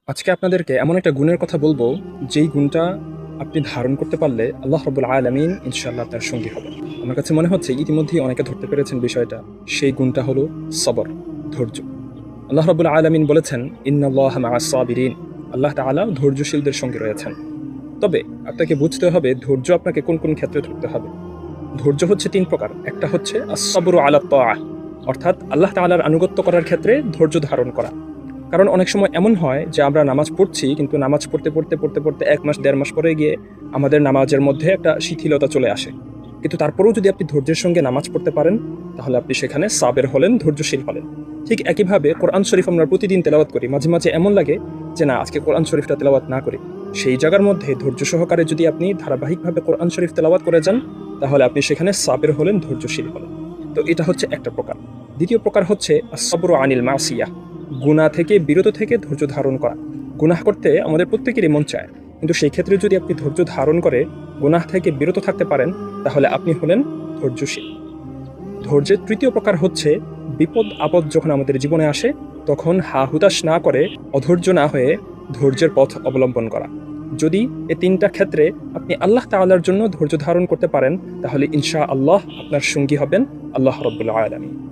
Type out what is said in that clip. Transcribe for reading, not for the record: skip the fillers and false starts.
আজকে আপনাদেরকে এমন একটা গুণের কথা বলবো, যেই গুণটা আপনি ধারণ করতে পারলে আল্লাহ রাব্বুল আলামিন ইনশাআল্লাহ আপনার সঙ্গী হবেন। আমার কাছে মনে হচ্ছে ইতিমধ্যেই অনেকে ধরতে পেরেছেন বিষয়টা। সেই গুণটা হলো সবর, ধৈর্য। আল্লাহ রাব্বুল আলামিন বলেছেন, ইন্নাল্লাহা মাআস সাবিরিন। আল্লাহ তাআলা ধৈর্যশীলদের সঙ্গে রয়েছেন। তবে আপনাকে বুঝতে হবে ধৈর্য আপনাকে কোন কোন ক্ষেত্রে ধরতে হবে। ধৈর্য হচ্ছে ৩ প্রকার। একটা হচ্ছে আস-সাবরু আলা তাআহ, অর্থাৎ আল্লাহ তাআলার আনুগত্য করার ক্ষেত্রে ধৈর্য ধারণ করা। কারণ অনেক সময় এমন হয় যে আমরা নামাজ পড়ছি, কিন্তু নামাজ পড়তে ১ মাস ১.৫ মাস পরে গিয়ে আমাদের নামাজের মধ্যে একটা শিথিলতা চলে আসে। কিন্তু তারপরেও যদি আপনি ধৈর্যের সঙ্গে নামাজ পড়তে পারেন, তাহলে আপনি সেখানে সাবের হলেন, ধৈর্যশীল হলেন। ঠিক একইভাবে কোরআন শরীফ আমরা প্রতিদিন তেলাওয়াত করি। মাঝে, মাঝে এমন লাগে যে না, আজকে কোরআন শরীফটা তেলাওয়াত না করি। সেই জায়গার মধ্যে ধৈর্য সহকারে যদি আপনি ধারাবাহিকভাবে কোরআন শরীফ তেলাওয়াত করে যান, তাহলে আপনি সেখানে সাবের হলেন, ধৈর্যশীল হলেন। তো এটা হচ্ছে একটা প্রকার। দ্বিতীয় প্রকার হচ্ছে আস-সাবরু আনিল মাসিয়াহ, গুনাহ থেকে বিরত থেকে ধৈর্য ধারণ করা। গুনাহ করতে আমাদের প্রত্যেকেরই মন চায়, কিন্তু সেই ক্ষেত্রে যদি আপনি ধৈর্য ধারণ করে গুনাহ থেকে বিরত থাকতে পারেন, তাহলে আপনি হলেন ধৈর্যশীল। ধৈর্যের তৃতীয় প্রকার হচ্ছে বিপদ আপদ যখন আমাদের জীবনে আসে, তখন হা হুতাশ না করে, অধৈর্য না হয়ে ধৈর্যের পথ অবলম্বন করা। যদি এই ৩টা ক্ষেত্রে আপনি আল্লাহ তাআলার জন্য ধৈর্য ধারণ করতে পারেন, তাহলে ইনশাআল্লাহ আপনার সঙ্গী হবেন আল্লাহ রাব্বুল আলামিন।